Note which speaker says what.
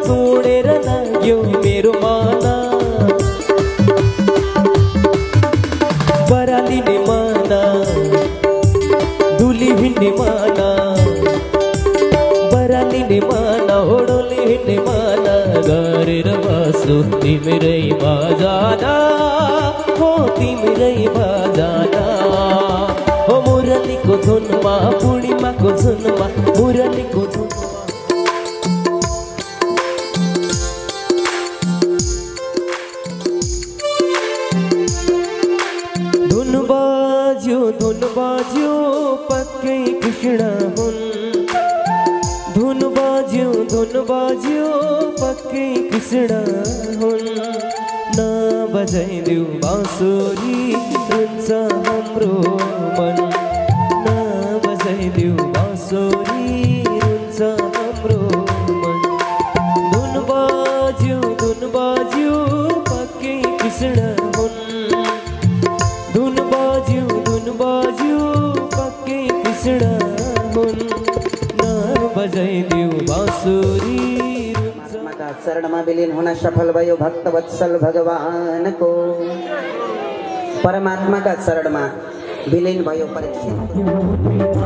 Speaker 1: छोडेर लाग्यो मेरो माना बरालिने माना धुली हिँड्ने माना बरालिने माना ओडोले हिँड्ने माना गरेर बस्नु तिम्रै बाजाना हो तिम्रै बाजाना हो मुरलीको धुनमा पूर्णिमाको धुनमा मुरलीको धुनमा धुन बाज्यो पक्कै कृष्ण हुन् धुन बाज्यो पक्कै कृष्ण हुन् नबजाइदेऊ बाँसुरी रुन्छ हाम्रो मन नबजाइदेऊ बाँसुरी रुन्छ हाम्रो मन धुन बाज्यो पक्कै कृष्ण हुन् धुन बाज्यो पक्कै कृष्ण हुन् नबजाइदेऊ बाँसुरी
Speaker 2: का शरणमा विलीन होना सफल भयो भक्त वत्सल भगवान को परमात्मा का शरण में विलीन भयो परीक्षित